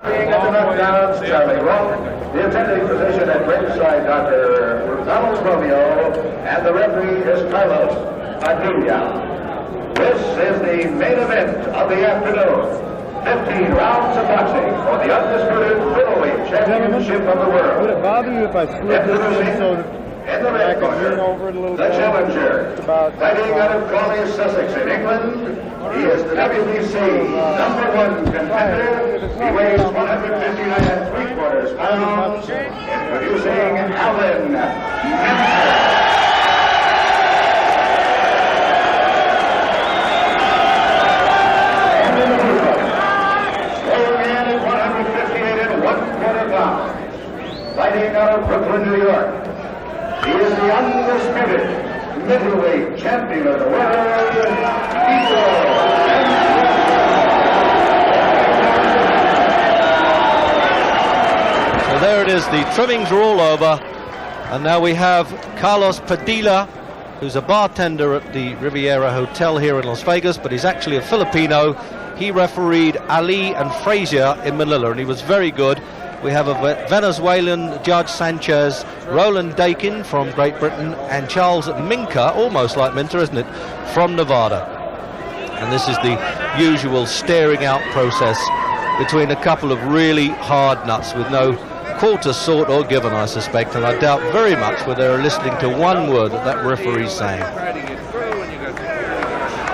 Being at the knockdowns, Charlie Rock, the attending physician at ringside, Dr. Antuofermo, and the referee is Carlos Padilla. This is the main event of the afternoon. 15 rounds of boxing for the undisputed middleweight championship of the world. Would it bother you if I slid this in so that in the red corner, over it a little the bit? challenger, fighting out of Crawley, Sussex in England, he is the WBC #1 contender. He weighs 159 3/4 pounds, introducing Alan Mentor. Fighting out of Brooklyn, New York, he is the undisputed middleweight champion of the world, Vito. So there it is, the trimmings are all over, and now we have Carlos Padilla, who's a bartender at the Riviera Hotel here in Las Vegas, but he's actually a Filipino. He refereed Ali and Frazier in Manila, and he was very good. We have a Venezuelan Judge Sanchez, Roland Dakin from Great Britain, and Charles Minka, almost like Minter, isn't it, from Nevada. And this is the usual staring out process between a couple of really hard nuts with no quarter sought or given, I suspect, and I doubt very much whether they're listening to one word that referee's saying.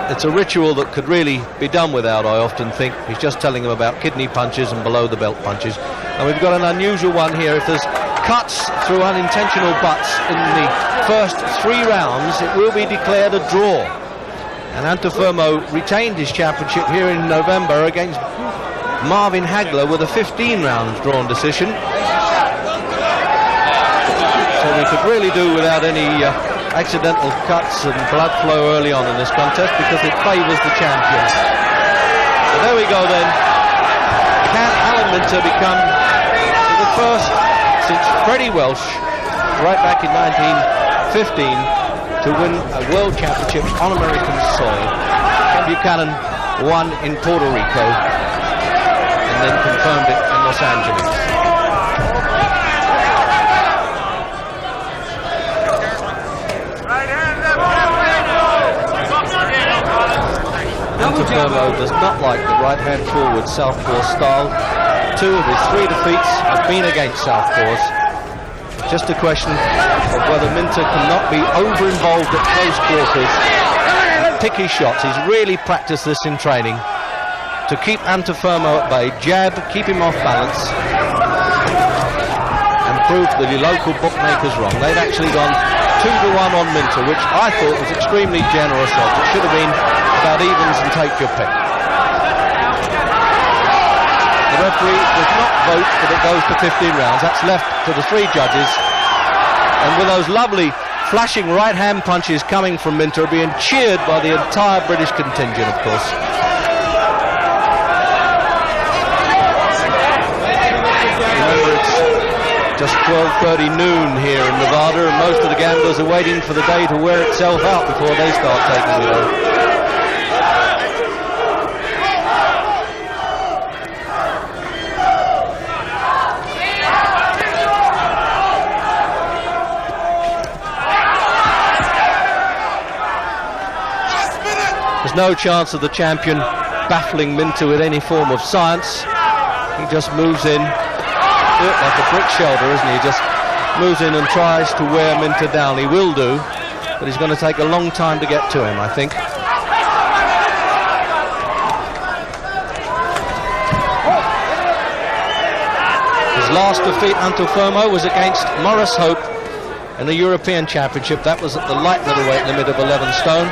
It's a ritual that could really be done without, I often think. He's just telling them about kidney punches and below the belt punches. And we've got an unusual one here. If there's cuts through unintentional butts in the first 3 rounds, it will be declared a draw. And Antuofermo retained his championship here in November against Marvin Hagler with a 15-round drawn decision. So we could really do without any accidental cuts and blood flow early on in this contest, because it favours the champion. So there we go then. Can Alan Minter become the first since Freddie Welsh, right back in 1915, to win a world championship on American soil? Buchanan won in Puerto Rico and then confirmed it in Los Angeles. Antuofermo does not like the right-hand forward southpaw style. 2 of his 3 defeats have been against southpaws. Just a question of whether Minter cannot be over-involved at close quarters and pick his shots. He's really practiced this in training to keep Antuofermo at bay, jab, keep him off balance, and prove the local bookmakers wrong. They've actually gone 2-1 on Minter, which I thought was extremely generous odds. It should have been about evens and take your pick. The referee does not vote that it goes to 15 rounds. That's left to the 3 judges. And with those lovely flashing right-hand punches coming from Minter, being cheered by the entire British contingent, of course. Remember, it's just 12:30 noon here in Nevada, and most of the gamblers are waiting for the day to wear itself out before they start taking it over. There's no chance of the champion baffling Minter with any form of science. He just moves in, like a brick shoulder, isn't he? He just moves in and tries to wear Minter down. He will do, but he's going to take a long time to get to him, I think. His last defeat, Antuofermo, was against Maurice Hope in the European Championship. That was at the light middleweight limit of 11 stone.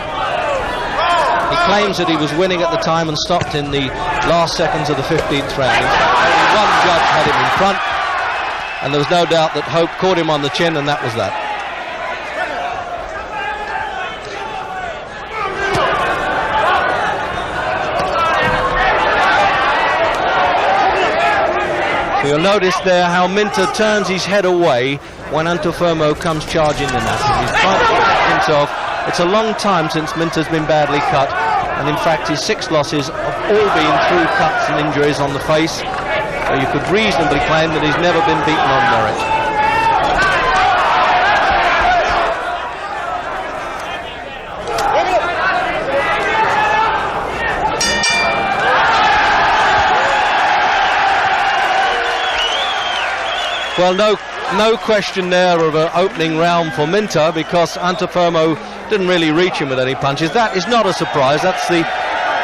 He claims that he was winning at the time and stopped in the last seconds of the 15th round. Only one judge had him in front, and there was no doubt that Hope caught him on the chin, and that was that. So you'll notice there how Minter turns his head away when Antuofermo comes charging the mat. He's trying to protect himself. It's a long time since Minter's been badly cut, and in fact his 6 losses have all been through cuts and injuries on the face. where you could reasonably claim that he's never been beaten on merit. Well, no question there of an opening round for Minter, because Antuofermo didn't really reach him with any punches. That is not a surprise. That's the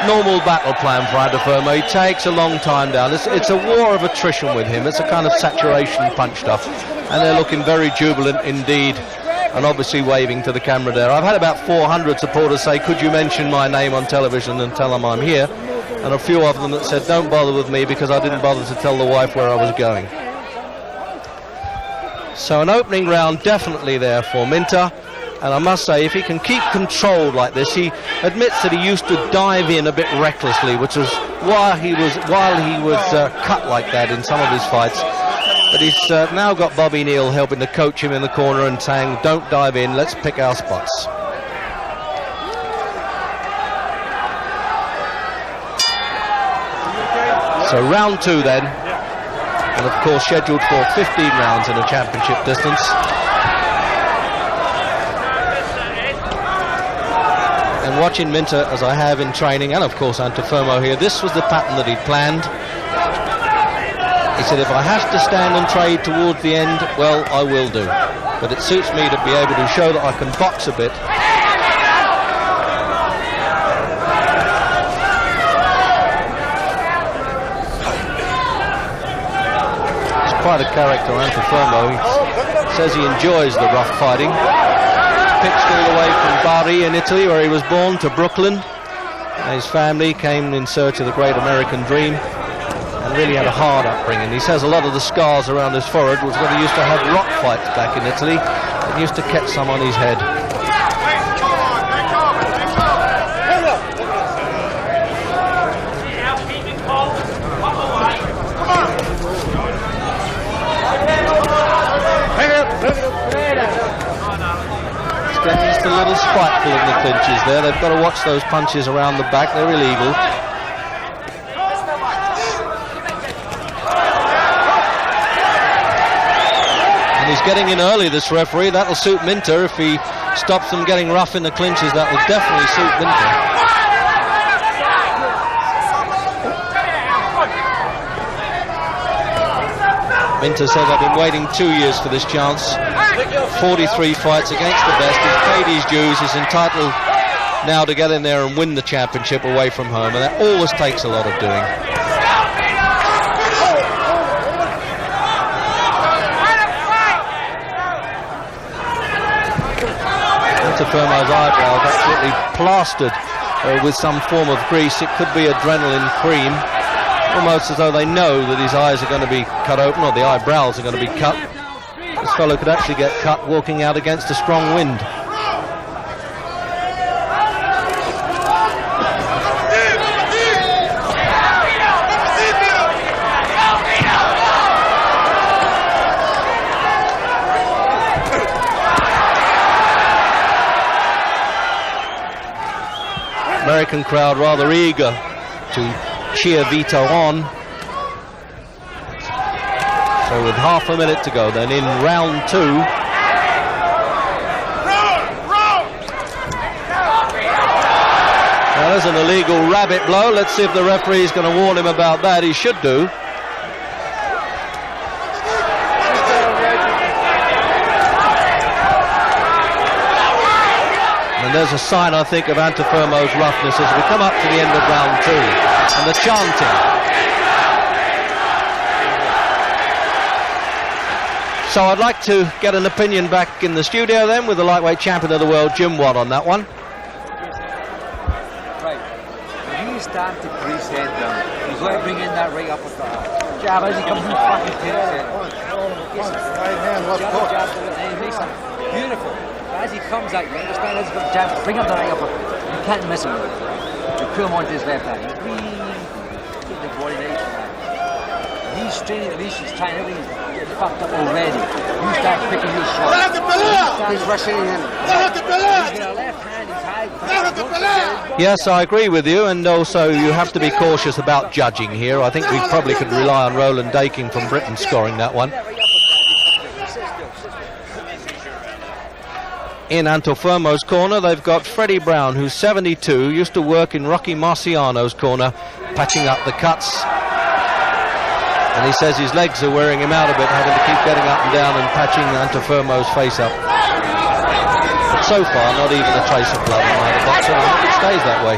normal battle plan for Antuofermo. He takes a long time down. It's a war of attrition with him. It's a kind of saturation punch stuff. And they're looking very jubilant indeed, and obviously waving to the camera there. I've had about 400 supporters say, could you mention my name on television and tell them I'm here? And a few of them that said, don't bother with me because I didn't bother to tell the wife where I was going. So an opening round definitely there for Minter, and I must say, if he can keep control like this, he admits that he used to dive in a bit recklessly, which was while he was cut like that in some of his fights. But he's now got Bobby Neal helping to coach him in the corner and saying, don't dive in, let's pick our spots. So round 2 then. And of course scheduled for 15 rounds in a championship distance. And watching Minter as I have in training, and of course Antuofermo here, this was the pattern that he'd planned. He said, if I have to stand and trade towards the end, well, I will do. But it suits me to be able to show that I can box a bit. Quite a character, Antuofermo. He says he enjoys the rough fighting. Pitched all the way from Bari in Italy, where he was born, to Brooklyn. His family came in search of the great American dream and really had a hard upbringing. He says a lot of the scars around his forehead was when he used to have rock fights back in Italy and used to catch some on his head. Just a little spiteful in the clinches there. They've got to watch those punches around the back. They're illegal. And he's getting in early, this referee. That'll suit Minter. If he stops them getting rough in the clinches, that will definitely suit Minter. Minter says, I've been waiting 2 years for this chance. 43 fights against the best. He's paid his dues. He's entitled now to get in there and win the championship away from home, and that always takes a lot of doing. Antuofermo's eyebrows absolutely plastered with some form of grease. It could be adrenaline cream, almost as though they know that his eyes are going to be cut open, or the eyebrows are going to be cut. This fellow could actually get cut walking out against a strong wind. American crowd rather eager to cheer Vito on. So with half a minute to go then in round 2. Now there's an illegal rabbit blow. Let's see if the referee is going to warn him about that. He should do. And there's a sign, I think, of Antuofermo's roughness as we come up to the end of round 2. And the chanting. So I'd like to get an opinion back in the studio then with the lightweight champion of the world, Jim Watt, on that one. Right. When you start to crease head down, you've got to bring in that right uppercut. Jab as he comes in fucking crease head. Right hand, left hook. Jab, and he makes it beautiful. As he comes out, you understand, as he comes jab, bring him the right uppercut. You can't miss him. You put him onto his left hand. Keep the body nice. He's straining at least, he's trying everything. Fucked up already. You start picking his shots. He's rushing in. He's got a left hand, he's high Yes, I agree with you, and also you have to be cautious about judging here. I think we probably could rely on Roland Daking from Britain scoring that one. In Antuofermo's corner, they've got Freddie Brown, who's 72, used to work in Rocky Marciano's corner, patching up the cuts. And he says his legs are wearing him out a bit, having to keep getting up and down and patching Antuofermo's face up. But so far, not even a trace of blood on either boxer, and I hope it stays that way.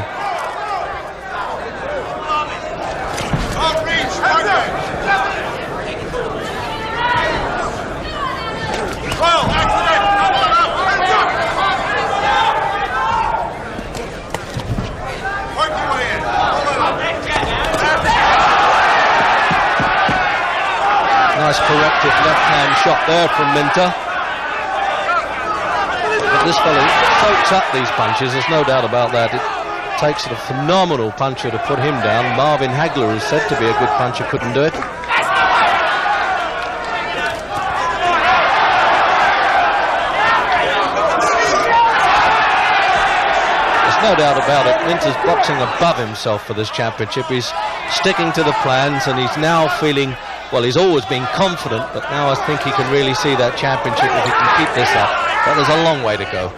Nice corrective left-hand shot there from Minter. But this fellow soaks up these punches, there's no doubt about that. It takes a phenomenal puncher to put him down. Marvin Hagler, who's said to be a good puncher, couldn't do it. There's no doubt about it, Minter's boxing above himself for this championship. He's sticking to the plans, and he's now feeling, well, he's always been confident, but now I think he can really see that championship if he can keep this up. But there's a long way to go.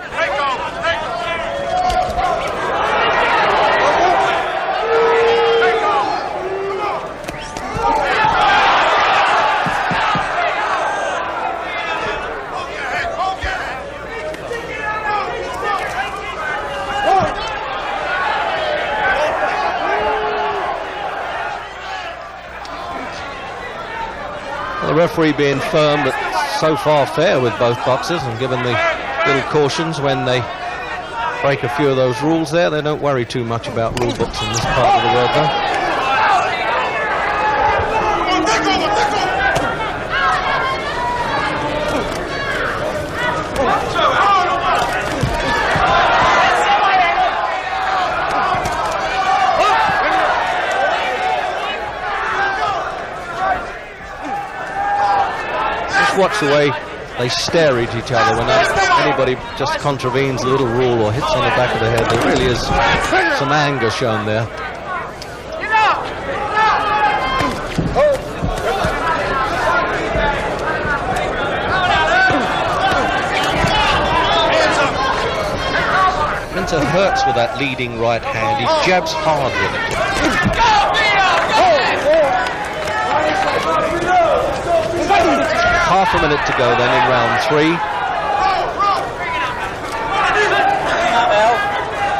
The referee being firm but so far fair with both boxers, and given the little cautions when they break a few of those rules there, they don't worry too much about rule books in this part of the world though. Watch the way they stare at each other when anybody just contravenes a little rule or hits on the back of the head. There really is some anger shown there. Minter hurts with that leading right hand. He jabs hard with it. Half a minute to go then in round 3.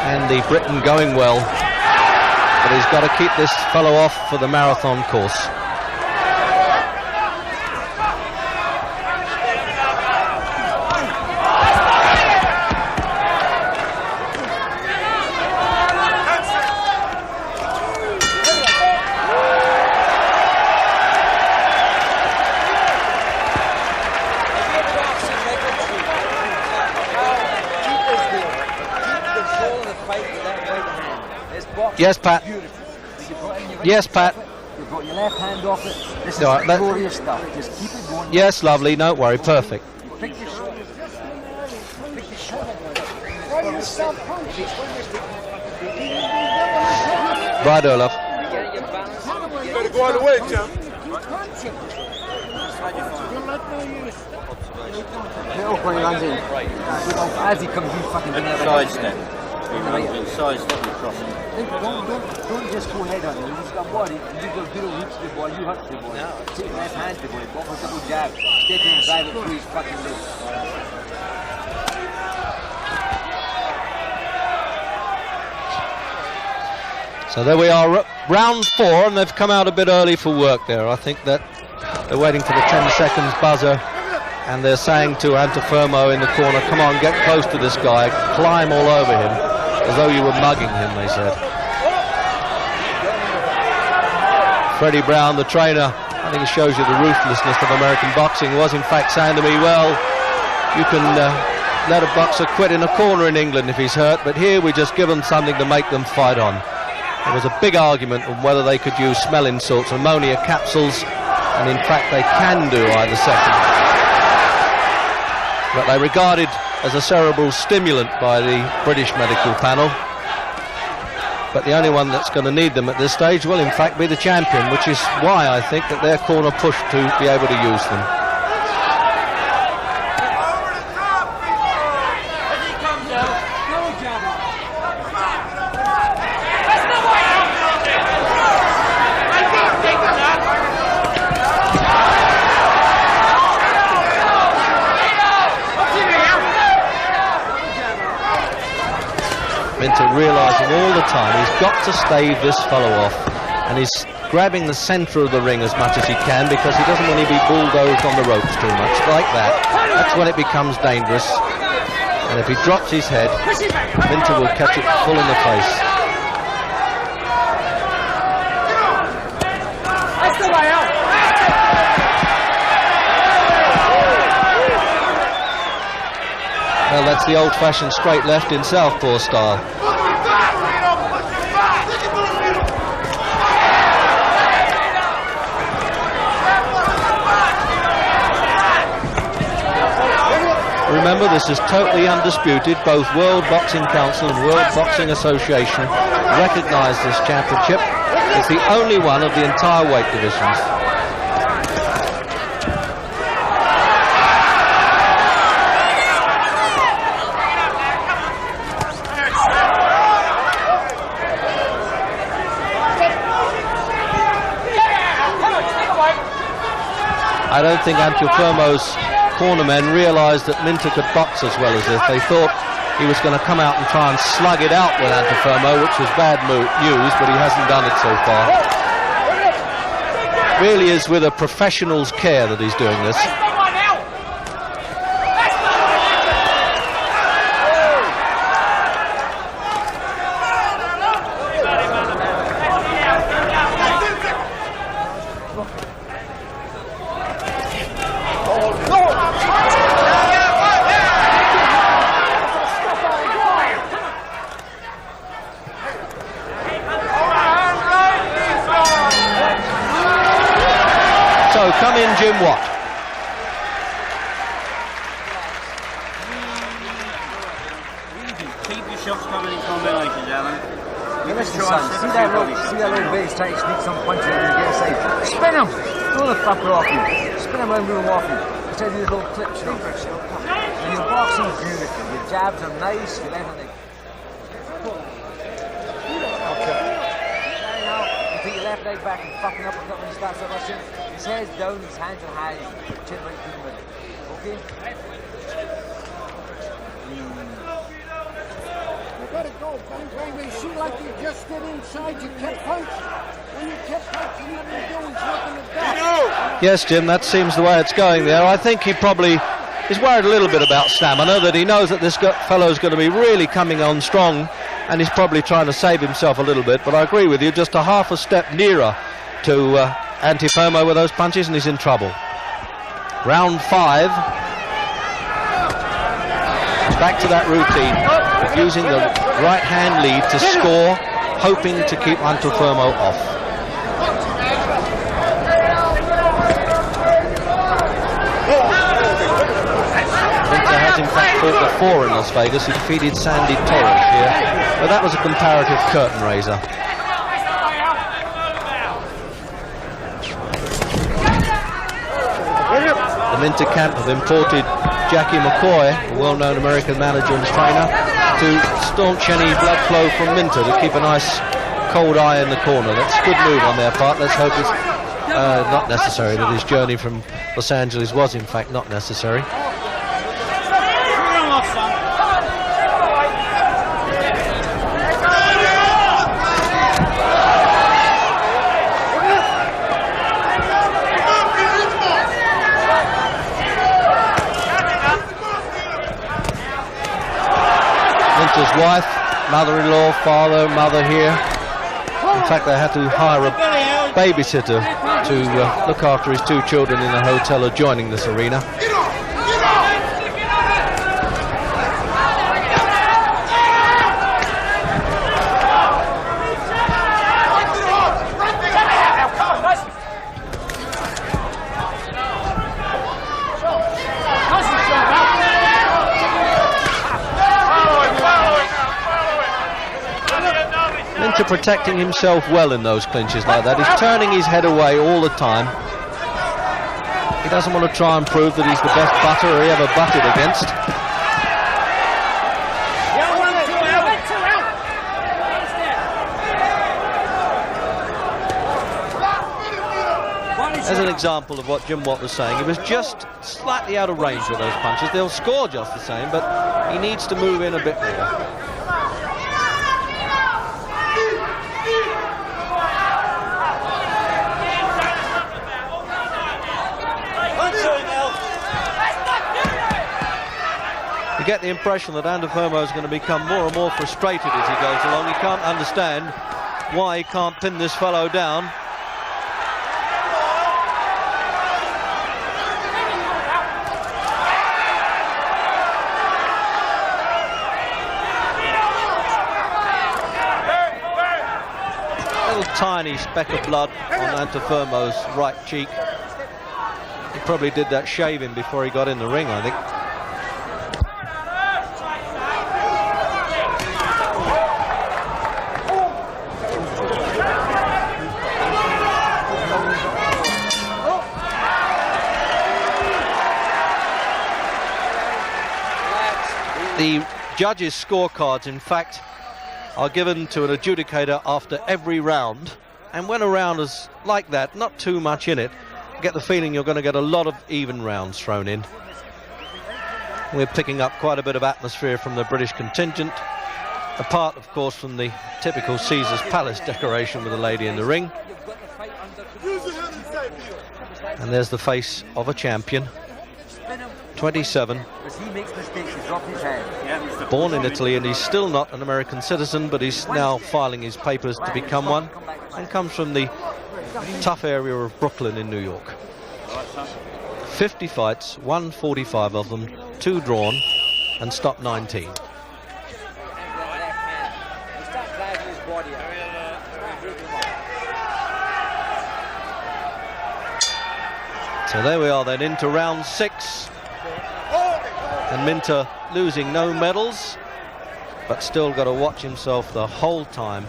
And the Briton going well, but he's got to keep this fellow off for the marathon course. Yes, Pat. Yes, Pat. You've got your left hand off it. This is Right, glorious stuff. Just keep it going. Yes, lovely. Don't worry. Perfect. Pick your shoulder. Pick your shoulder. Right, Olaf. You better go out of the way, Tim. As he comes, you fucking do that. Side step. Side step and crossing. Don't just go head on him. He's got body. You go do the reach the ball. You hurt the ball. No. Take left hand to the ball. Go for a double jab. Step in and drive it through his fucking legs. So there we are, round 4, and they've come out a bit early for work there. I think that they're waiting for the 10 seconds buzzer, and they're saying to Antuofermo in the corner, come on, get close to this guy, climb all over him, as though you were mugging him, they said. Freddie Brown, the trainer, I think it shows you the ruthlessness of American boxing, was in fact saying to me, well, you can let a boxer quit in a corner in England if he's hurt, but here we just give them something to make them fight on. There was a big argument on whether they could use smelling salts, ammonia capsules, and in fact they can do either second. but they regarded as a cerebral stimulant by the British medical panel. But the only one that's going to need them at this stage will in fact be the champion, which is why I think that they're corner pushed to be able to use them. Minter realising all the time he's got to stave this fellow off, and he's grabbing the centre of the ring as much as he can because he doesn't want to be bulldozed on the ropes too much. Like that, that's when it becomes dangerous, and if he drops his head, Minter will catch it full in the face. Well, that's the old-fashioned straight left in southpaw style. Remember, this is totally undisputed. Both World Boxing Council and World Boxing Association recognise this championship. It's the only one of the entire weight divisions. I don't think Antuofermo's cornermen realised that Minter could box as well as this. They thought he was going to come out and try and slug it out with Antuofermo, which was bad news, but he hasn't done it so far. Really is with a professional's care that he's doing this. Come in, Jim Watt. Keep your shots coming in combinations, Alan. Listen, son, see that little base trying to sneak some punches in the gear side. Spin him! Throw the fucker off you. Spin him around and off you. Instead of these little clips, you know. And your boxing's beautiful. Your jabs are nice. Your everything. Your left leg back and fucking up when he starts to rush in. His head's down, his hands are high, chin right through the middle. Okay? You gotta go, bang bang. They see like you just did inside, you kept punch. When you kept punch, you nothing to do, he's looking at that. Yes, Jim, that seems the way it's going there. I think he probably is worried a little bit about stamina, that he knows that this fellow's going to be really coming on strong, and he's probably trying to save himself a little bit. But I agree with you, just a half a step nearer to Antuofermo with those punches, and he's in trouble. Round 5. Back to that routine, using the right hand lead to score, hoping to keep Antuofermo off. Minter has in fact fought before in Las Vegas. He defeated Sandy Torres here, but that was a comparative curtain raiser. The Minter camp have imported Jackie McCoy, a well-known American manager and trainer, to staunch any blood flow from Minter, to keep a nice cold eye in the corner. That's a good move on their part. Let's hope it's not necessary, that his journey from Los Angeles was in fact not necessary. Minter's wife, mother-in-law, father, mother here. In fact, they had to hire a babysitter to look after his 2 children in a hotel adjoining this arena. to protecting himself well in those clinches like that. He's turning his head away all the time. He doesn't want to try and prove that he's the best butter he ever butted against. As an example of what Jim Watt was saying, he was just slightly out of range with those punches. They'll score just the same, but he needs to move in a bit more. You get the impression that Antuofermo is going to become more and more frustrated as he goes along. He can't understand why he can't pin this fellow down. Tiny speck of blood on Antuofermo's right cheek. He probably did that shaving before he got in the ring, I think. The judges' scorecards, in fact, are given to an adjudicator after every round, and when a round is like that, not too much in it, I get the feeling you're going to get a lot of even rounds thrown in. We're picking up quite a bit of atmosphere from the British contingent, apart of course from the typical Caesar's Palace decoration with a lady in the ring. And there's the face of a champion, 27, born in Italy, and he's still not an American citizen, but he's now filing his papers to become one, and comes from the tough area of Brooklyn in New York. 50 fights, won 45 of them, 2 drawn, and stopped 19. So there we are then, into round 6. And Minter losing no medals, but still got to watch himself the whole time.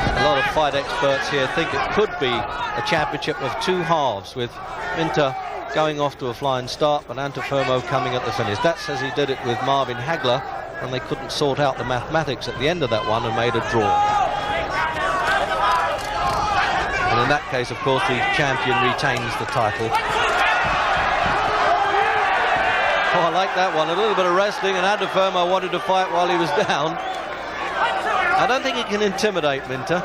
A lot of fight experts here think it could be a championship of 2 halves, with Minter going off to a flying start, but Antuofermo coming at the finish. That's as he did it with Marvin Hagler, and they couldn't sort out the mathematics at the end of that one and made a draw. And in that case, of course, the champion retains the title. Oh, I like that one. A little bit of wrestling, and Antuofermo wanted to fight while he was down. I don't think he can intimidate Minter.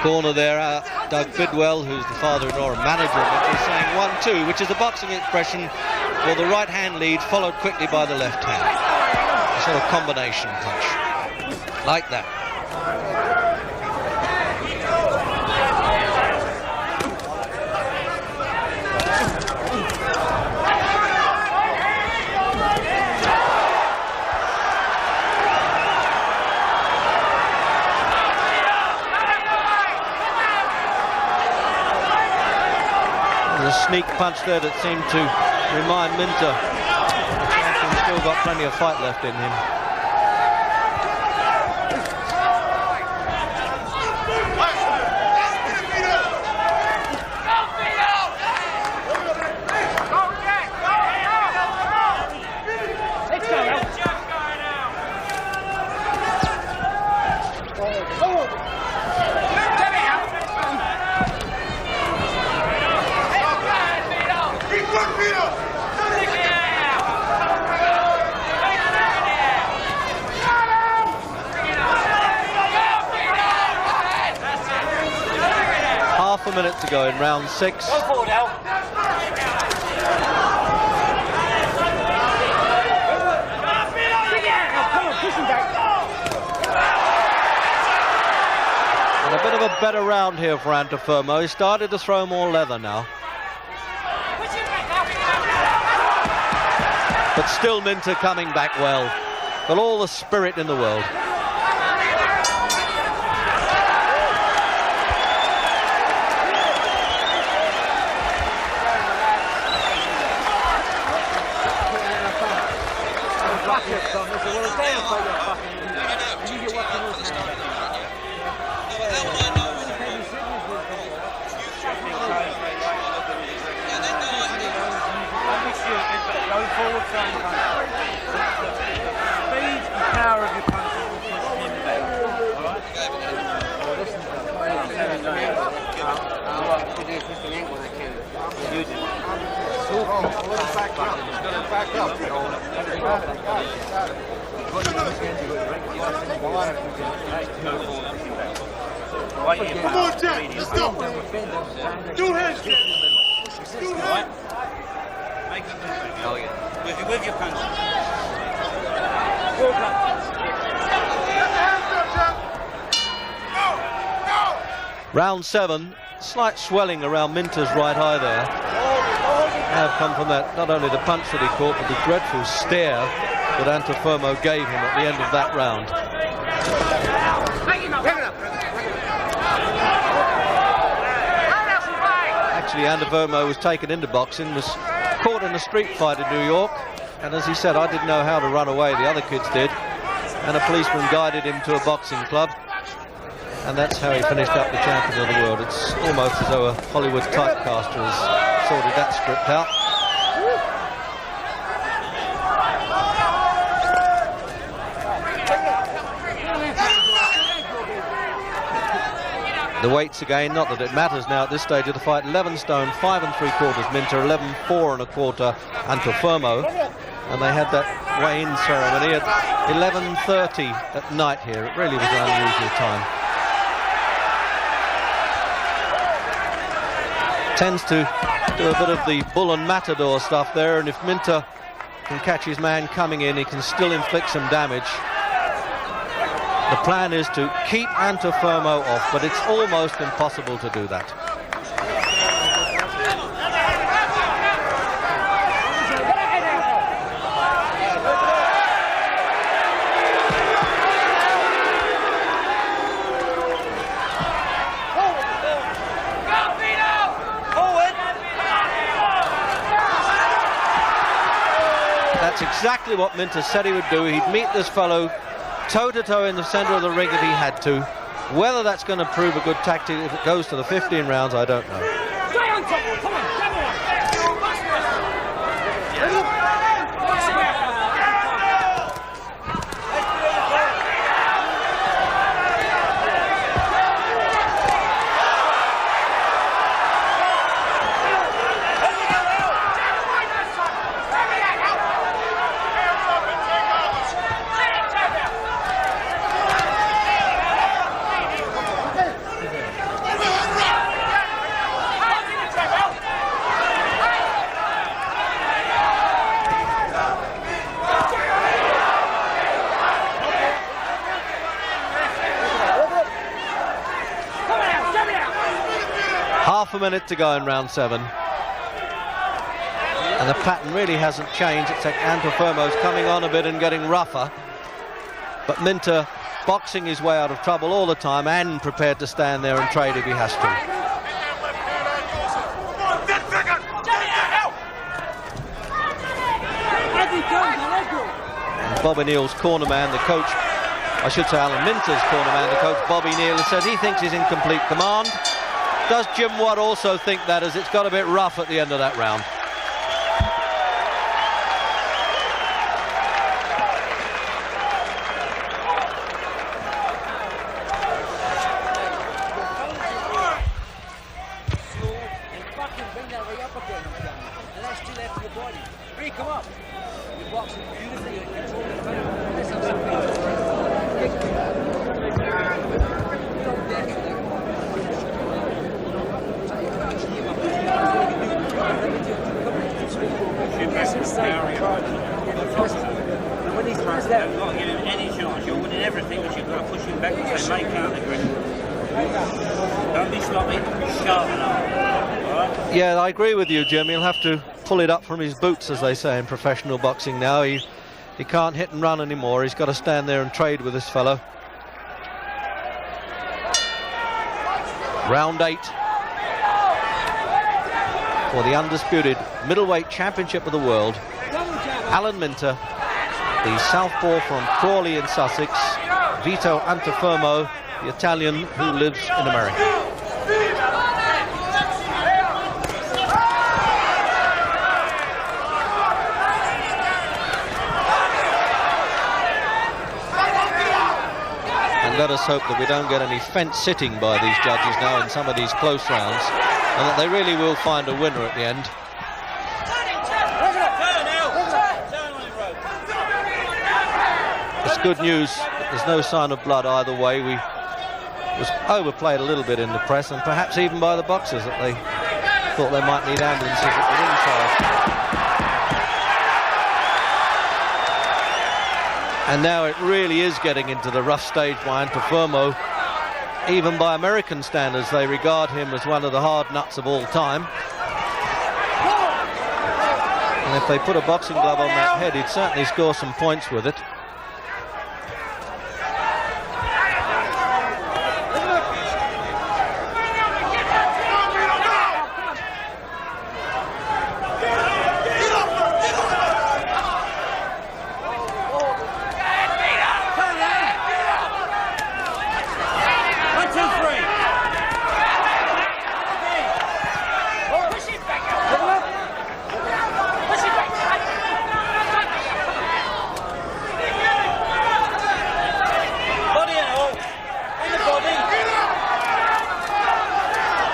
Corner there, Doug Bidwell, who's the father-in-law and manager of it, is saying 1-2, which is a boxing expression for the right hand lead followed quickly by the left hand. A sort of combination punch, like that. A sneak punch there that seemed to remind Minter the champion's still got plenty of fight left in him. Half a minute to go in round 6. bit of a better round here for Antuofermo. He started to throw more leather now. But still Minter coming back well. Got all the spirit in the world. Come on, Jack, let's go. Do hands, Jack. Do hands. Oh, yeah. With your punch. Round 7, slight swelling around Minter's right eye there. Have come from that, not only the punch that he caught, but the dreadful stare that Antuofermo gave him at the end of that round. Actually, Antuofermo was taken into boxing, was caught in a street fight in New York, and as he said, I didn't know how to run away, the other kids did, and a policeman guided him to a boxing club, and that's how he finished up the champion of the world. It's almost as though a Hollywood typecaster has sorted that script out. The weights again, not that it matters now at this stage of the fight. 11 stone, 5 3/4 Minter, 11 4 1/4 Antuofermo, and they had that weigh-in ceremony at 11:30 at night here. It really was an unusual time. Tends to do a bit of the bull and matador stuff there, and if Minter can catch his man coming in, he can still inflict some damage. The plan is to keep Antuofermo off, but it's almost impossible to do that. That's exactly what Minter said he would do. He'd meet this fellow toe-to-toe in the center of the ring if he had to. Whether that's going to prove a good tactic if it goes to the 15 rounds, I don't know. Half a minute to go in round 7. And the pattern really hasn't changed, except Antuofermo's coming on a bit and getting rougher. But Minter boxing his way out of trouble all the time and prepared to stand there and trade if he has to. And Bobby Neal's corner man, the coach, I should say Alan Minter's corner man, the coach Bobby Neal, has said he thinks he's in complete command. Does Jim Watt also think that, as it's got a bit rough at the end of that round? Don't be sloppy, sharpen up. All right? Yeah, I agree with you, Jim. He'll have to pull it up from his boots, as they say in professional boxing now. He can't hit and run anymore. He's got to stand there and trade with this fellow. Round 8 for the undisputed middleweight championship of the world. Alan Minter, the southpaw from Crawley in Sussex. Vito Antuofermo, the Italian who lives in America. And let us hope that we don't get any fence sitting by these judges now in some of these close rounds, and that they really will find a winner at the end. It's good news. There's no sign of blood either way. We was overplayed a little bit in the press, and perhaps even by the boxers, that they thought they might need ambulances at the ringside. And now it really is getting into the rough stage by Antuofermo. Even by American standards, they regard him as one of the hard nuts of all time. And if they put a boxing glove on that head, he'd certainly score some points with it.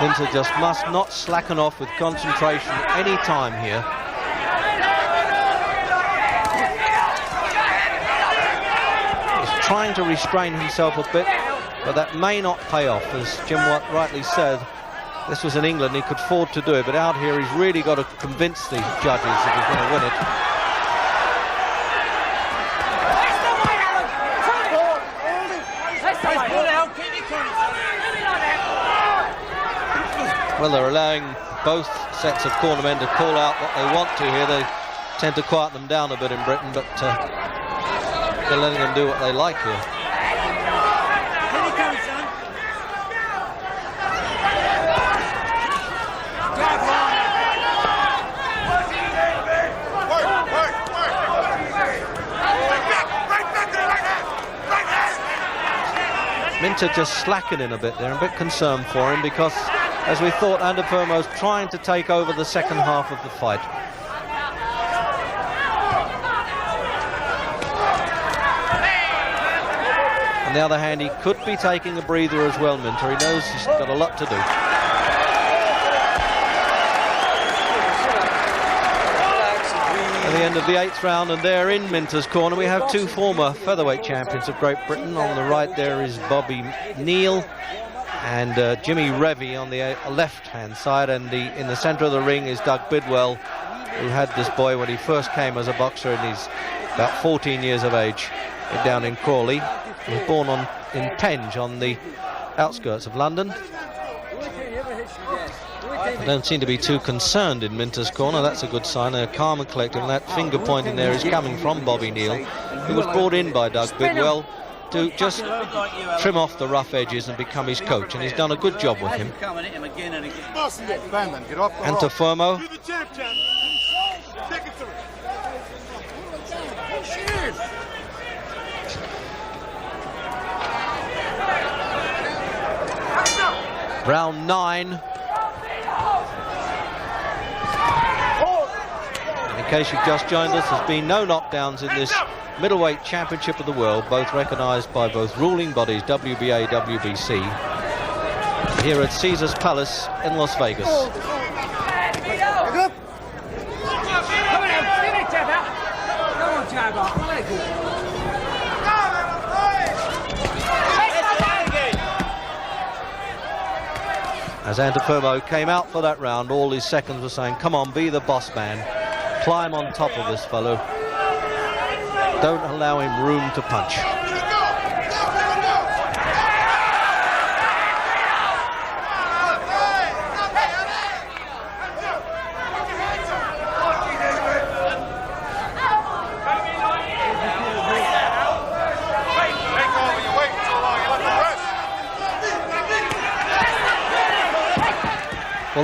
Minter just must not slacken off with concentration any time here. He's trying to restrain himself a bit, but that may not pay off. As Jim Watt rightly said, this was in England, he could afford to do it, but out here he's really got to convince the judges that he's going to win it. Well, they're allowing both sets of cornermen to call out what they want to here. They tend to quiet them down a bit in Britain, but they're letting them do what they like here. Minter just slackening a bit there, a bit concerned for him, because as we thought, Antuofermo's trying to take over the second half of the fight. On the other hand, he could be taking a breather as well, Minter. He knows he's got a lot to do. At the end of the 8th round, and there in Minter's corner we have two former featherweight champions of Great Britain. On the right there is Bobby Neal and Jimmy Revie on the left-hand side, and in the centre of the ring is Doug Bidwell, who had this boy when he first came as a boxer, and he's about 14 years of age, down in Crawley. He was born in Penge, on the outskirts of London. They don't seem to be too concerned in Minter's corner. That's a good sign. They're calm and collected, and that finger pointing there is coming from Bobby Neal, who was brought in by Doug Bidwell to just trim off the rough edges and become his coach, and he's done a good job with him. Antuofermo. Round 9. In case you've just joined us, there's been no knockdowns in this middleweight championship of the world, both recognised by both ruling bodies, WBA, WBC, here at Caesars Palace in Las Vegas. As Antuofermo came out for that round, all his seconds were saying, come on, be the boss man, climb on top of this fellow, don't allow him room to punch.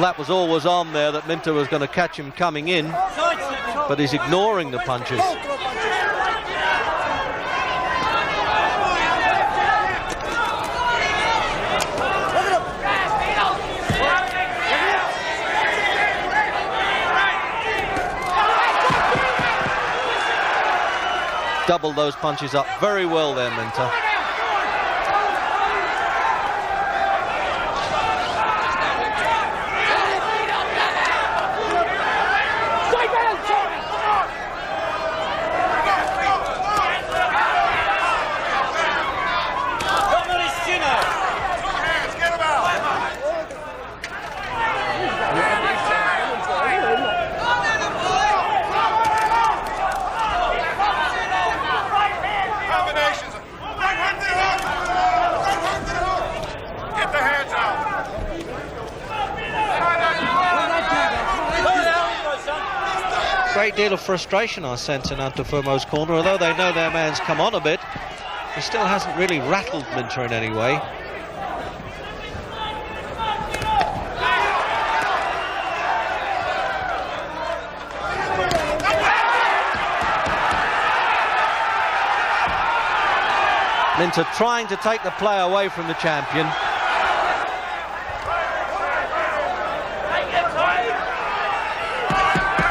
that was always on there, that Minter was going to catch him coming in, but he's ignoring the punches. Doubled those punches up very well there, Minter. Great deal of frustration I sense in Antuofermo's corner, although they know their man's come on a bit. He still hasn't really rattled Minter in any way. Minter trying to take the play away from the champion.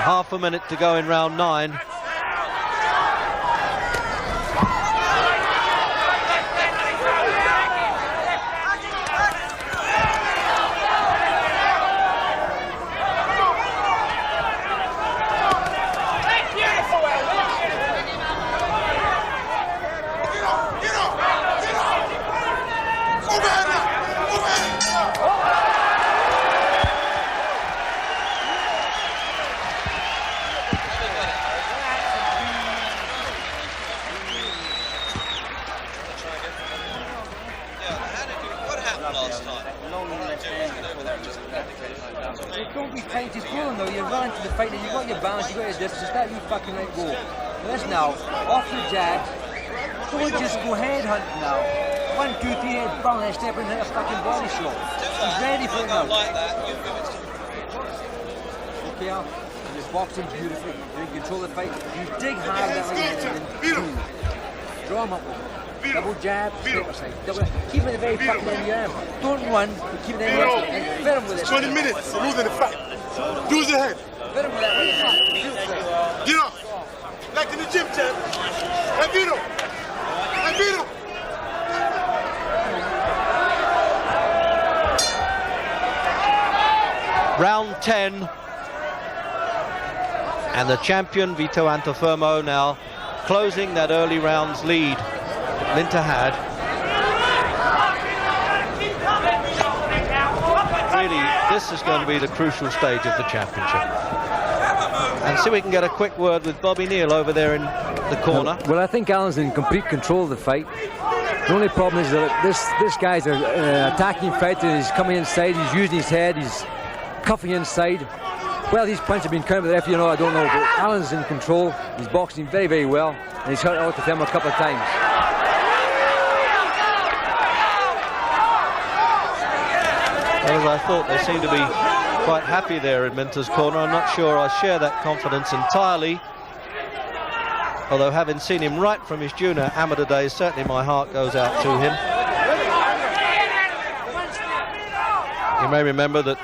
Half a minute to go in round 9. Don't be tight, just go on though. You're running to the fight, you've got your balance, you've got your distance, that you fucking let go. This now, off the jab, don't just go head hunting now. 1, 2, 3, head bang, and step in and hit a fucking body shot. He's ready for it now. Okay, Al, you're boxing beautifully, you control the fight, you dig hard that way, draw him up with it. Double jab, step aside. Keep it at the very fucking end of your arm. Don't run, but keep it in the end. Fit him with it. 20 minutes, losing the fight. Use your head. Fit him with that. Get off. Like in the gym, champ. Hey, Vito. Hey, Vito. Round 10. And the champion, Vito Antuofermo, now closing that early rounds lead Minter had. Really, this is going to be the crucial stage of the championship. And see if we can get a quick word with Bobby Neal over there in the corner. Well, I think Alan's in complete control of the fight. The only problem is that this guy's an attacking fighter. He's coming inside, he's using his head, he's cuffing inside. Well, these punches have been counted with the referee, I don't know, but Alan's in control. He's boxing very, very well, and he's hurt Antuofermo a couple of times. Well, as I thought, they seem to be quite happy there in Minter's corner. I'm not sure I share that confidence entirely. Although, having seen him right from his junior amateur days, certainly my heart goes out to him. You may remember that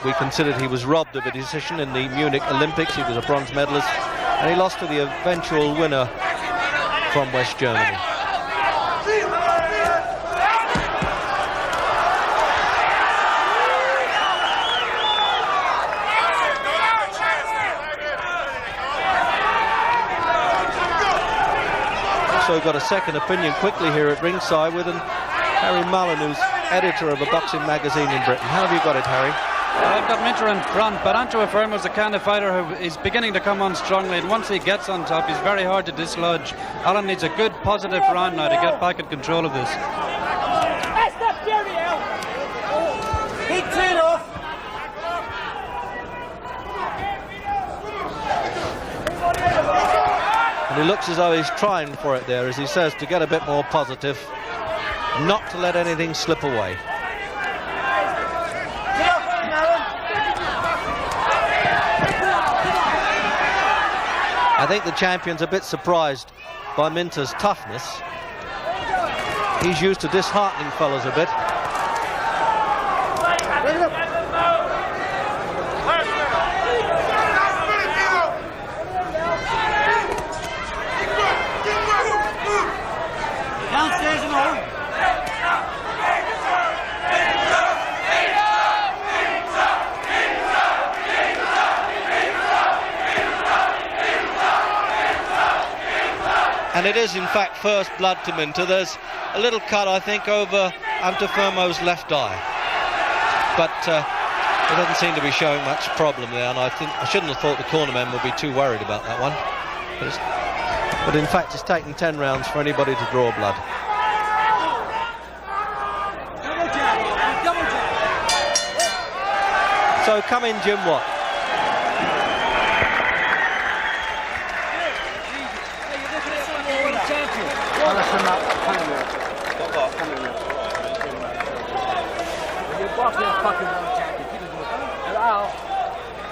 we considered he was robbed of a decision in the Munich Olympics. He was a bronze medalist, and he lost to the eventual winner from West Germany. Also got a second opinion quickly here at ringside with Harry Mullen, who's editor of a boxing magazine in Britain. How have you got it, Harry? I've got Minter in front, but Antuofermo is the kind of fighter who is beginning to come on strongly, and once he gets on top, he's very hard to dislodge. Alan needs a good, positive round now to get back in control of this. And he looks as though he's trying for it there, as he says, to get a bit more positive, not to let anything slip away. I think the champion's a bit surprised by Minter's toughness. He's used to disheartening fellas a bit. Downstairs and home. And it is in fact first blood to Minter. There's a little cut, I think, over Antuofermo's left eye, but it doesn't seem to be showing much problem there, and I shouldn't have thought the cornermen would be too worried about that one, but in fact it's taken 10 rounds for anybody to draw blood. So come in, Jim Watt.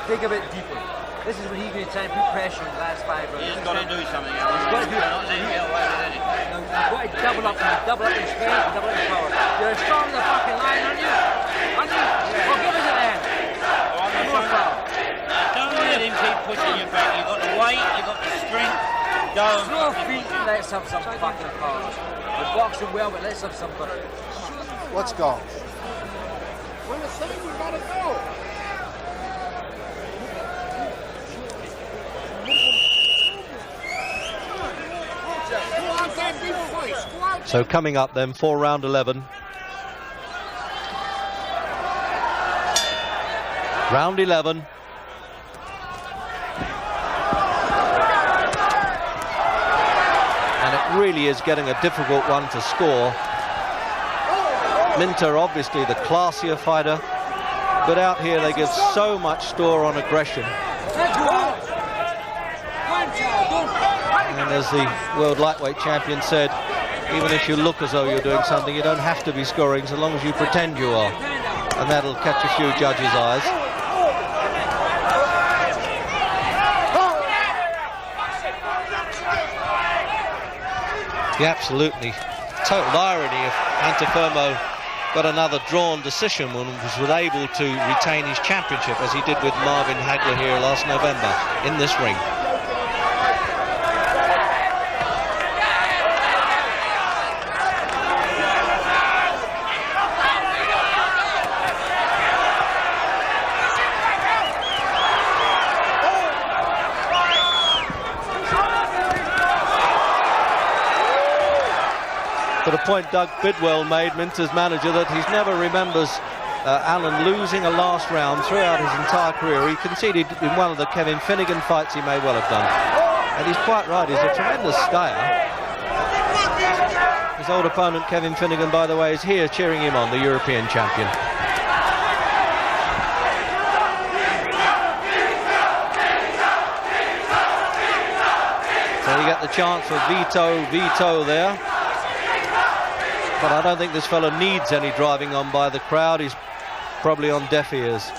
Think of it deeper. This is when he's going to try and put pressure on the last 5 rounds. He's got to do something. He's got to do it. You've got to double up in strength, double up in power. You're as strong as a fucking lion, aren't you? Aren't you? Well, give us a hand. More power. Don't let him keep pushing you back. You've got the weight, you've got the strength. Go. Slow feet, let's have some fucking power. We're boxing well, but let's have some power. Let's go. When it's saying we gotta go. So coming up then for round 11. Round 11. And it really is getting a difficult one to score. Minter, obviously the classier fighter, but out here they give so much store on aggression. And as the world lightweight champion said, even if you look as though you're doing something, you don't have to be scoring so long as you pretend you are. And that'll catch a few judges' eyes. The absolutely total irony if Antuofermo got another drawn decision and was able to retain his championship, as he did with Marvin Hagler here last November in this ring. But a point Doug Bidwell made, Minter's manager, that he's never remembers Allen losing a last round throughout his entire career. He conceded in one of the Kevin Finnegan fights, he may well have done. And he's quite right, he's a tremendous stayer. His old opponent Kevin Finnegan, by the way, is here cheering him on, the European champion. So you get the chance for Vito there. But I don't think this fellow needs any driving on by the crowd. He's probably on deaf ears.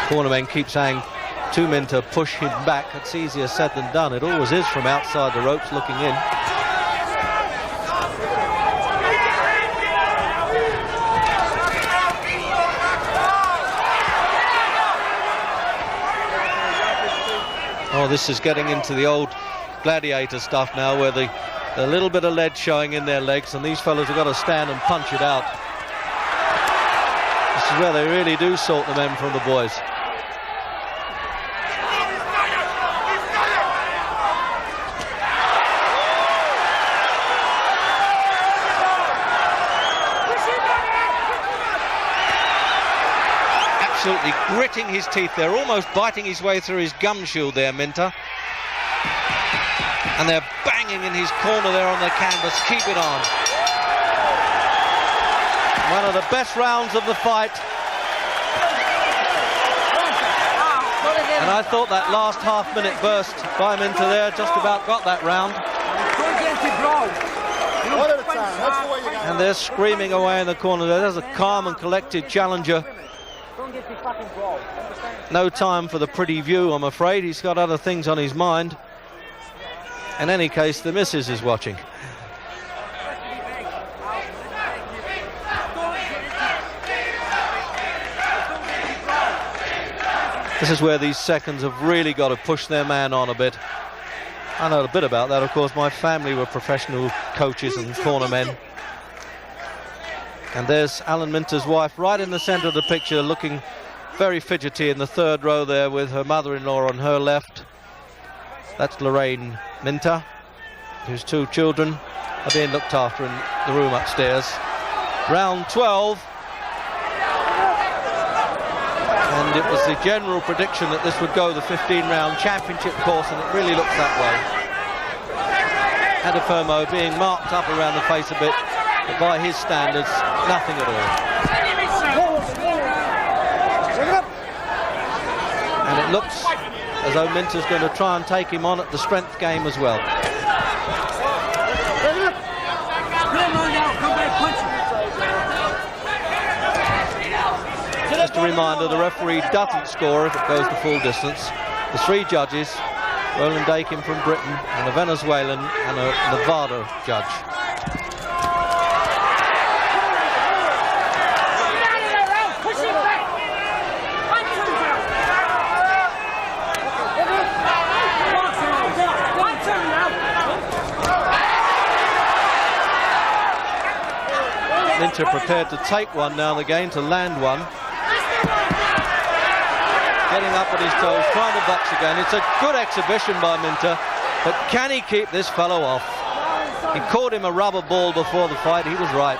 Cornermen keep saying to Minter, push him back. It's easier said than done. It always is from outside the ropes looking in. Oh, this is getting into the old gladiator stuff now, where the little bit of lead showing in their legs, and these fellas have got to stand and punch it out. This is where they really do sort the men from the boys. Absolutely gritting his teeth there, almost biting his way through his gum shield there, Minter. And they're banging in his corner there on the canvas. Keep it on. One of the best rounds of the fight. And I thought that last half-minute burst by Minter there just about got that round. One at a time. That's the way you got And they're screaming away in the corner there. There's a calm and collected challenger. No time for the pretty view, I'm afraid. He's got other things on his mind. In any case, the missus is watching. This is where these seconds have really got to push their man on a bit. I know a bit about that, of course. My family were professional coaches and cornermen. And there's Alan Minter's wife right in the centre of the picture, looking very fidgety in the third row there with her mother-in-law on her left. That's Lorraine Minter, whose 2 children are being looked after in the room upstairs. Round 12. And it was the general prediction that this would go the 15-round championship course, and it really looks that way. Antuofermo being marked up around the face a bit, but by his standards, nothing at all. And it looks as though Minter's going to try and take him on at the strength game as well. Just a reminder, the referee doesn't score if it goes the full distance. The 3 judges, Roland Dakin from Britain, and a Venezuelan and a Nevada judge. Minter prepared to take one now and again, to land one. Getting up on his toes, trying to box again. It's a good exhibition by Minter, but can he keep this fellow off? He called him a rubber ball before the fight. He was right.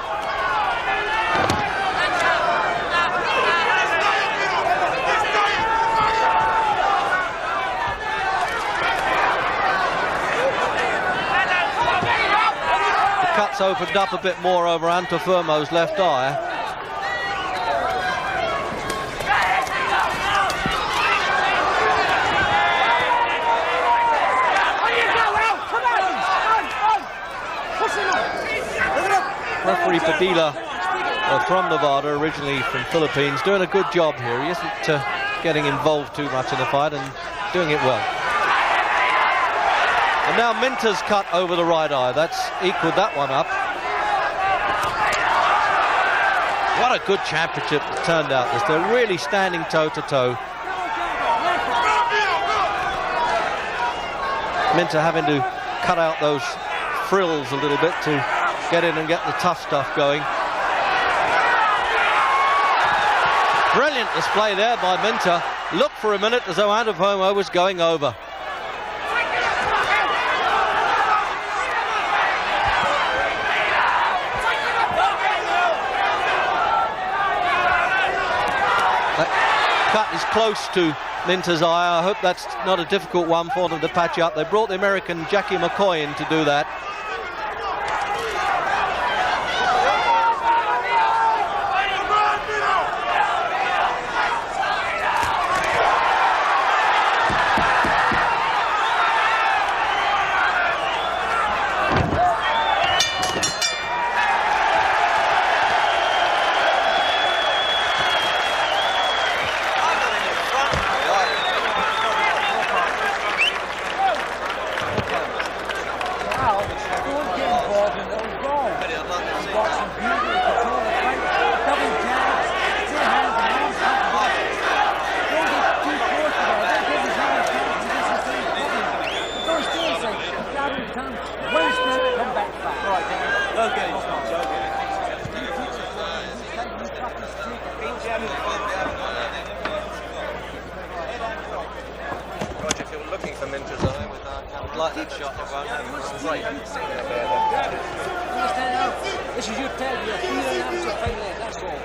The cut's opened up a bit more over Antuofermo's left eye. Referee Padilla from Nevada, originally from Philippines, doing a good job here. He isn't getting involved too much in the fight and doing it well. And now Minter's cut over the right eye. That's equaled that one up. What a good championship it turned out this. They're really standing toe-to-toe. Minter having to cut out those frills a little bit to get in and get the tough stuff going. Brilliant display there by Minter. Looked for a minute as though Antuofermo was going over. That cut is close to Minter's eye. I hope that's not a difficult one for them to patch up. They brought the American Jackie McCoy in to do that. Roger, if you're looking for Minter's eye with our camera, like that shot, it won't have great. This is your tell, you're feeling out to fight there, that's all.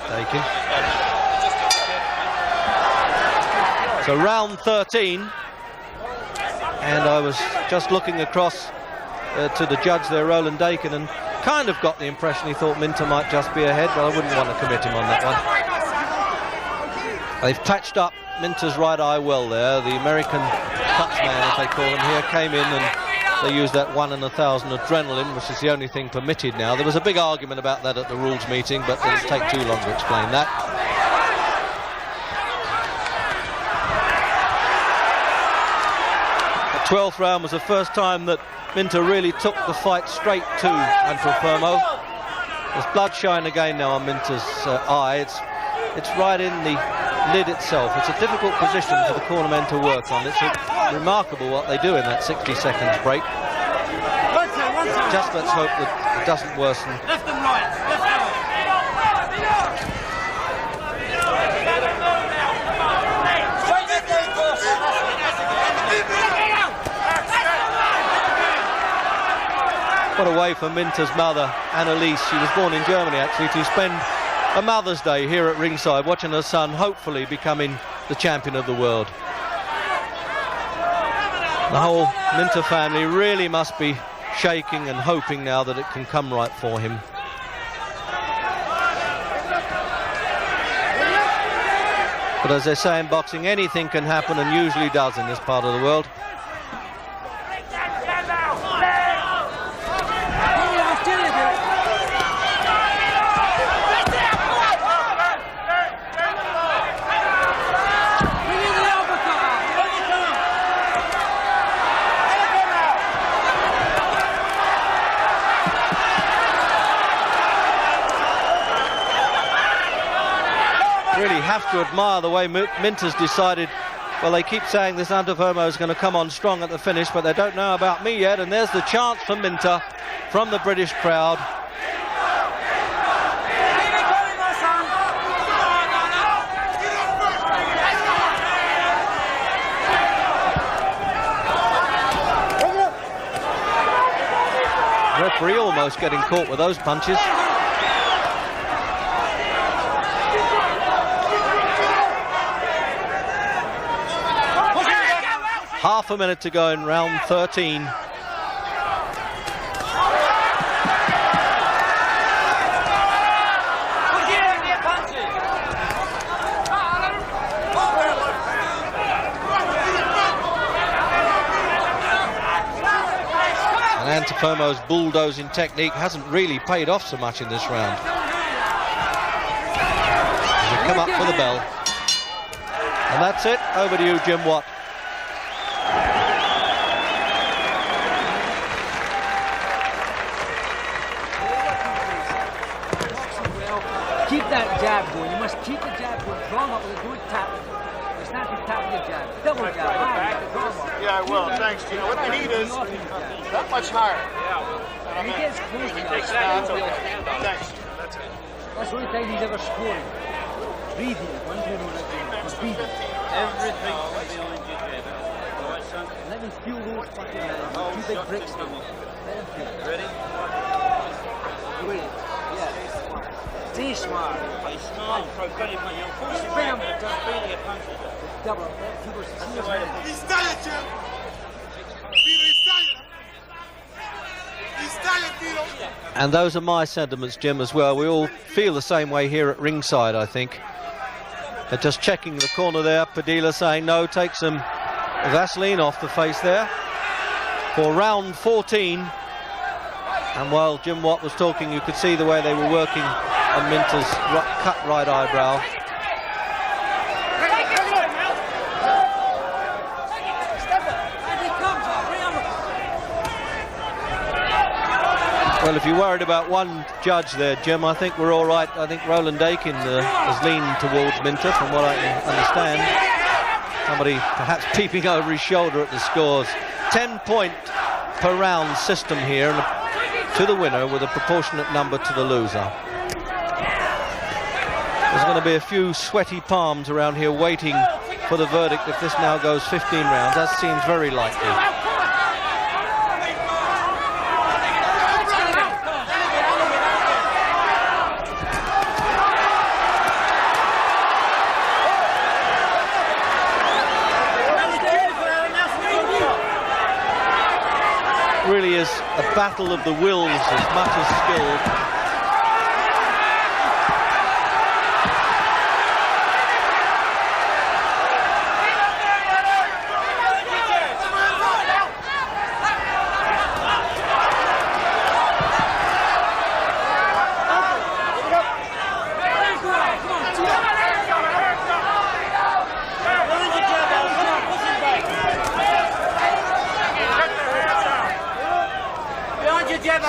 Taken. So round 13, and I was just looking across to the judge there, Roland Dakin, and kind of got the impression he thought Minter might just be ahead, but I wouldn't want to commit him on that one. They've patched up Minter's right eye well there. The American touchman, as they call him here, came in and they used that 1 in 1,000 adrenaline, which is the only thing permitted now. There was a big argument about that at the rules meeting, but it'll take too long to explain that. The 12th round was the first time that Minter really took the fight straight to Antuofermo. There's blood showing again now on Minter's eye. It's right in the lid itself. It's a difficult position for the cornermen to work on. It's remarkable what they do in that 60 seconds break. Just let's hope that it doesn't worsen. Left and right. Left and right. What a way for Minter's mother, Annalise. She was born in Germany, actually, to spend a Mother's Day here at ringside, watching her son hopefully becoming the champion of the world. The whole Minter family really must be shaking and hoping now that it can come right for him. But as they say in boxing, anything can happen, and usually does in this part of the world. Have to admire the way Minter's decided. Well, they keep saying this Antuofermo is going to come on strong at the finish, but they don't know about me yet, and there's the chance for Minter from the British crowd. Referee almost getting caught with those punches. Half a minute to go in round 13. And Antuofermo's bulldozing technique hasn't really paid off so much in this round. He'll come up for the bell. And that's it. Over to you, Jim Watt. Keep that jab going. You must keep the jab going. Draw him up with a good tap. It's not to tap your jab. Double jab. Draw him up. Yeah, I will. Thanks, Gino. What they need is that much higher. He gets close to Thanks. That's it. That's the only time he's ever scored. Breathing. One thing he's breathing. Everything behind your jab. All right, son. Let me feel those fucking two big bricks now. Let him feel. Ready? Wait. Yeah. Stay smart. Play smart. Throw plenty of money. Just beat your punches. Double. He's tired, Jim. Vito, he's tired. He's tired, Vito. And those are my sentiments, Jim, as well. We all feel the same way here at ringside, I think. They're just checking the corner there. Padilla saying no, take some Vaseline off the face there for round 14. And while Jim Watt was talking, you could see the way they were working on Minter's cut right eyebrow. Well, if you're worried about one judge there, Jim, I think we're all right. I think Roland Dakin has leaned towards Minter, from what I can understand. Somebody perhaps peeping over his shoulder at the scores. 10-point per round system here, and to the winner with a proportionate number to the loser. There's going to be a few sweaty palms around here waiting for the verdict if this now goes 15 rounds. That seems very likely. Really is a battle of the wills as much as skill.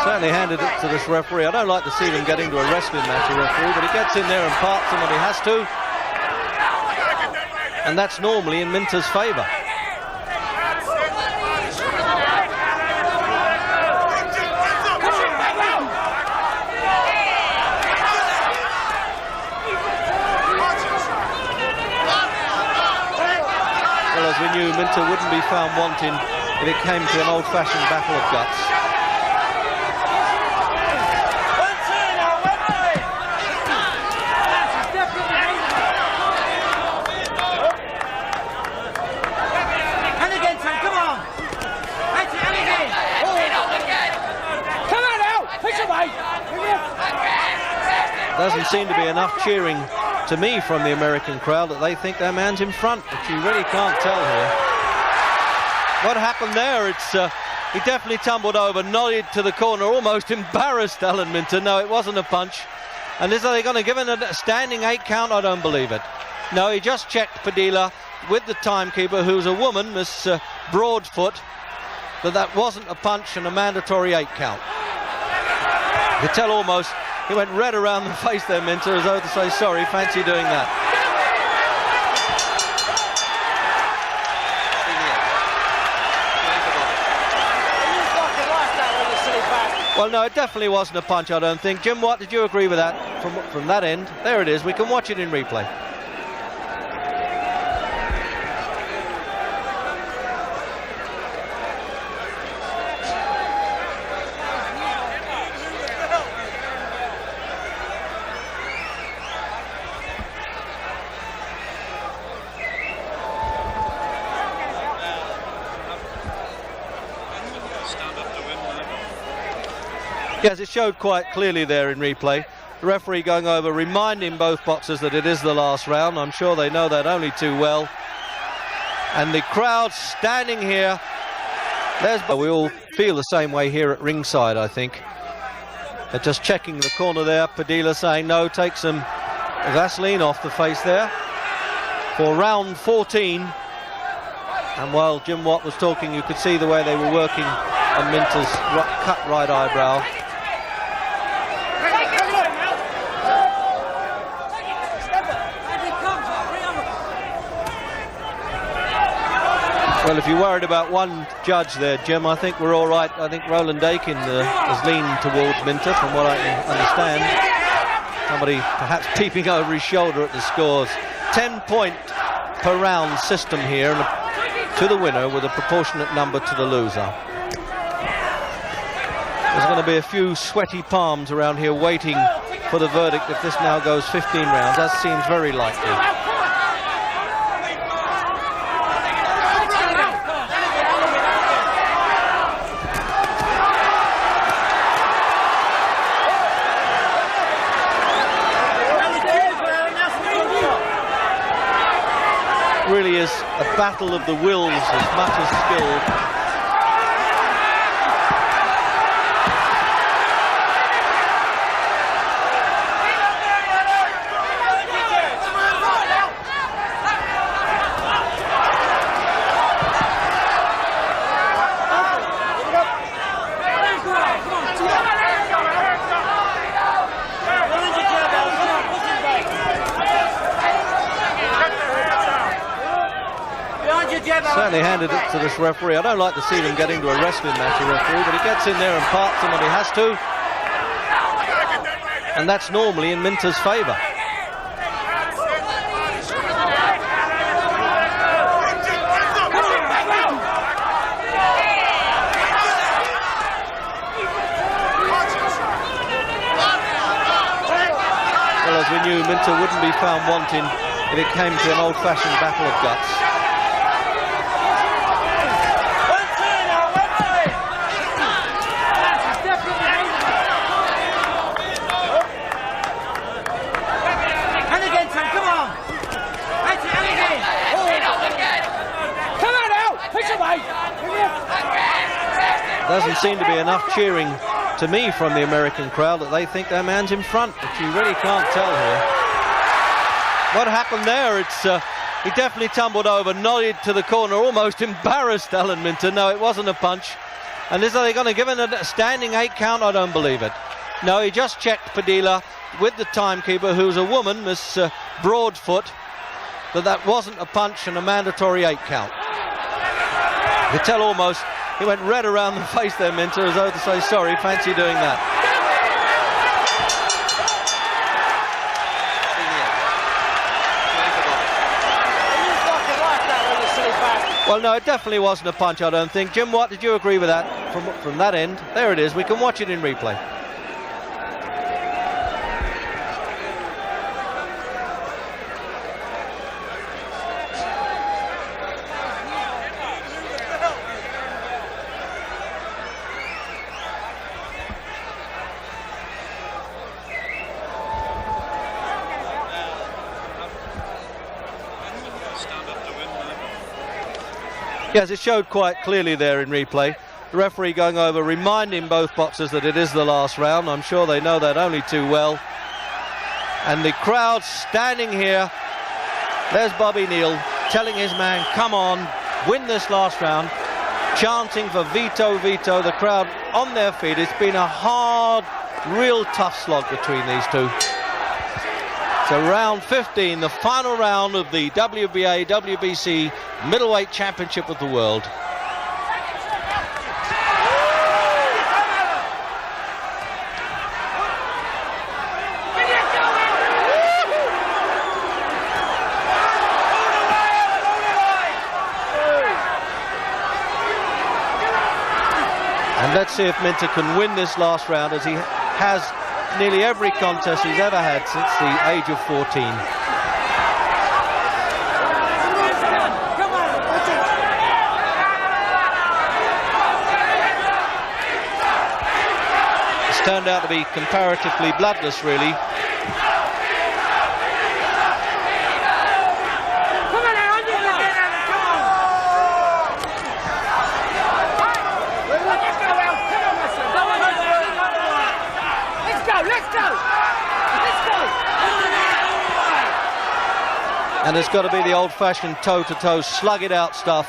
Certainly handed it to this referee. I don't like to see them get into a wrestling match, a referee, but he gets in there and parts them when he has to. And that's normally in Minter's favour. Well, as we knew, Minter wouldn't be found wanting if it came to an old-fashioned battle of guts. Doesn't seem to be enough cheering to me from the American crowd that they think their man's in front, which you really can't tell here. What happened there? He definitely tumbled over, nodded to the corner, almost embarrassed Alan Minter. No, it wasn't a punch. And are they going to give him a standing 8 count? I don't believe it. No, he just checked Padilla with the timekeeper, who's a woman, Miss Broadfoot, that wasn't a punch and a mandatory 8 count. You tell almost he went red around the face there, Minter, as though to say, sorry, fancy doing that. Well, no, it definitely wasn't a punch, I don't think. Jim Watt, did you agree with that from that end? There it is. We can watch it in replay. Yes, it showed quite clearly there in replay. The referee going over, reminding both boxers that it is the last round. I'm sure they know that only too well. And the crowd standing here. We all feel the same way here at ringside, I think. They're just checking the corner there. Padilla saying no, take some Vaseline off the face there for round 14. And while Jim Watt was talking, you could see the way they were working on Minter's cut right eyebrow. Well, if you're worried about one judge there, Jim, I think we're all right. I think Roland Dakin has leaned towards Minter, from what I can understand. Somebody perhaps peeping over his shoulder at the scores. 10-point per round system here, and to the winner with a proportionate number to the loser. There's going to be a few sweaty palms around here waiting for the verdict if this now goes 15 rounds. That seems very likely. Really is a battle of the wills as much as skill. Certainly handed it to this referee. I don't like to see them get into a wrestling match, a referee, but he gets in there and parts them when he has to. And that's normally in Minter's favour. Well, as we knew, Minter wouldn't be found wanting if it came to an old-fashioned battle of guts. doesn't seem to be enough cheering to me from the American crowd that they think their man's in front, but you really can't tell here. What happened there? He definitely tumbled over, nodded to the corner, almost embarrassed Alan Minter. No, it wasn't a punch. And are they going to give him a standing 8 count? I don't believe it. No, he just checked Padilla with the timekeeper, who's a woman, Miss Broadfoot, that wasn't a punch and a mandatory 8 count. You could tell almost he went red around the face there, Minter, as though to say, sorry, fancy doing that. Well, no, it definitely wasn't a punch, I don't think. Jim Watt, did you agree with that from that end? There it is. We can watch it in replay. Yes, it showed quite clearly there in replay. The referee going over, reminding both boxers that it is the last round. I'm sure they know that only too well. And the crowd standing here. There's Bobby Neal telling his man, come on, win this last round. Chanting for Vito, Vito. The crowd on their feet. It's been a hard, real tough slog between these two. So round 15, the final round of the WBA, WBC Middleweight Championship of the World. And let's see if Minter can win this last round, as he has nearly every contest he's ever had since the age of 14. It's turned out to be comparatively bloodless, really. And it's got to be the old-fashioned toe-to-toe, slug-it-out stuff.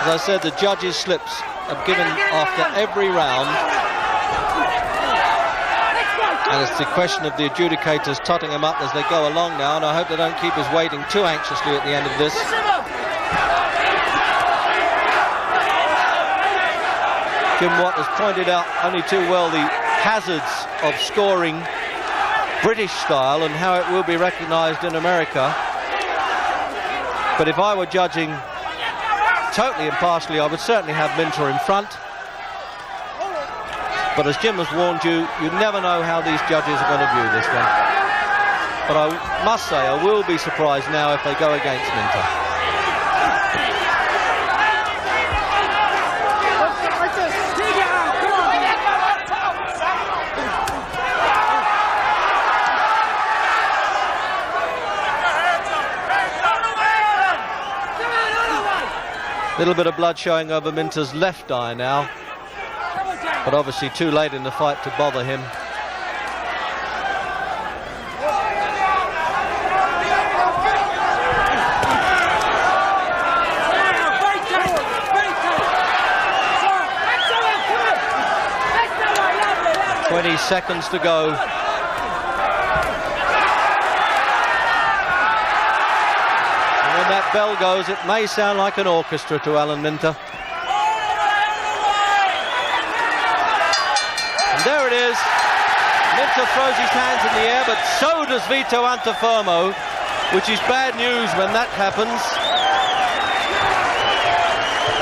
As I said, the judges' slips are given after every round. And it's the question of the adjudicators totting him up as they go along now, and I hope they don't keep us waiting too anxiously at the end of this. Jim Watt has pointed out only too well the hazards of scoring British style and how it will be recognised in America. But if I were judging totally impartially, I would certainly have Minter in front. But as Jim has warned you, you never know how these judges are going to view this one. But I must say, I will be surprised now if they go against Minter. Little bit of blood showing over Minter's left eye now. But obviously too late in the fight to bother him. "20 seconds to go. And when that bell goes, it may sound like an orchestra to Alan Minter. There it is. Minter throws his hands in the air, but so does Vito Antuofermo, which is bad news when that happens.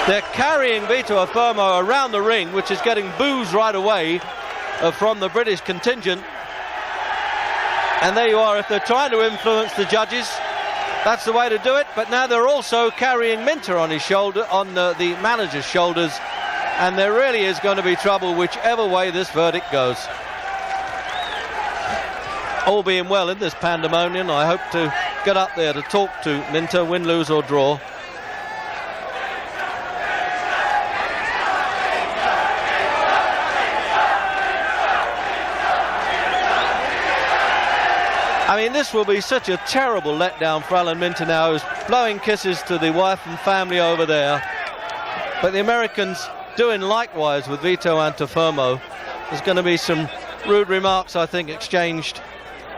They're carrying Vito Antuofermo around the ring, which is getting boos right away from the British contingent. And there you are. If they're trying to influence the judges, That's the way to do it, but now they're also carrying Minter on his shoulder, on the manager's shoulders, and there really is going to be trouble whichever way this verdict goes. All being well in this pandemonium, I hope to get up there to talk to Minter, win, lose or draw. I mean, this will be such a terrible letdown for Alan Minter now, who's blowing kisses to the wife and family over there. But the Americans doing likewise with Vito Antuofermo. There's going to be some rude remarks, I think, exchanged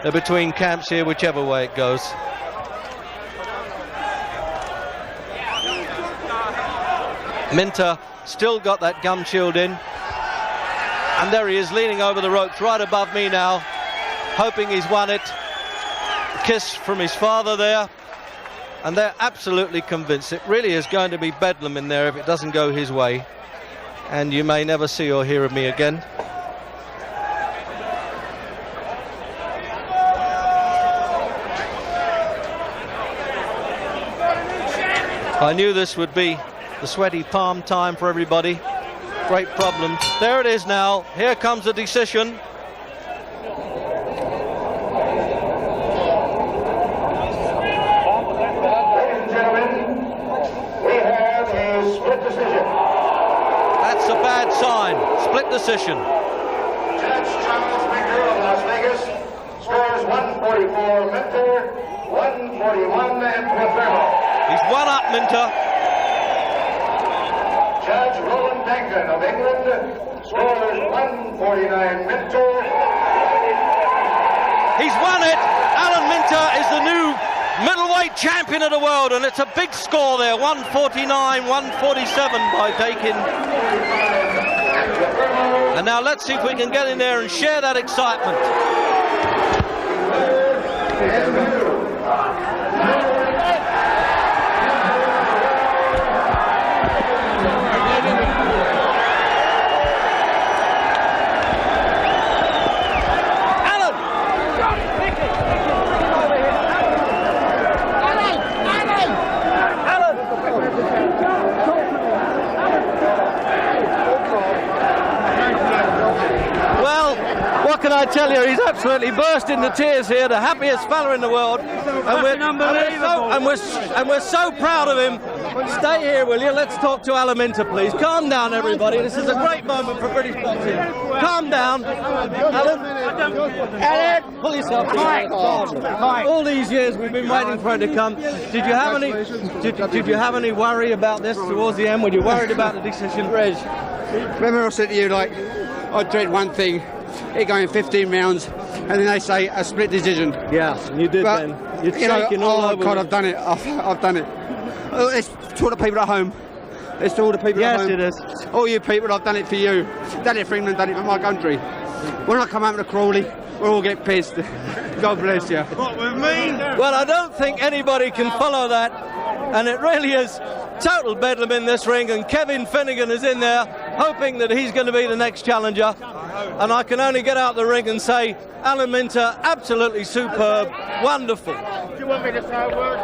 between camps here, whichever way it goes. Minter still got that gum shield in. And there he is, leaning over the ropes right above me now, hoping he's won it. Kiss from his father there, and they're absolutely convinced it really is going to be bedlam in there if it doesn't go his way, and you may never see or hear of me again. I knew this would be the sweaty palm time for everybody. Great problem. There it is now. Here comes the decision. Split decision. Judge Charles Baker of Las Vegas scores 144 Minter, 141 Antuofermo. He's one up, Minter. Judge Roland Duncan of England scores 149 Minter. He's won it. Alan Minter is the new middleweight champion of the world, and it's a big score there, 149, 147 by taking. And now let's see if we can get in there and share that excitement. Can I tell you, he's absolutely burst into tears here, the happiest fella in the world, and we're so proud of him. Stay here, will you? Let's talk to Alan Minter, please. Calm down, everybody. This is a great moment for British boxing. Calm down, Alan. Alan, pull yourself together. All these years we've been waiting for it to come. Did you have any? Did you have any worry about this towards the end? Were you worried about the decision? Reg, remember I said to you, like, I dread one thing. It going 15 rounds, and then they say a split decision. Yeah, you did but, then. You're shaking all over. Oh God, I've done it. I've done it. It's to all the people at home. It's to all the people at home. Yes, it is. All you people, I've done it for you. Done it for England, done it for my country. When I come out with a Crawley, we'll all get pissed. God bless you. What with me? Well, I don't think anybody can follow that, and it really is total bedlam in this ring, and Kevin Finnegan is in there hoping that he's going to be the next challenger. And I can only get out the ring and say, Alan Minter, absolutely superb, wonderful. Do you want me to say a word?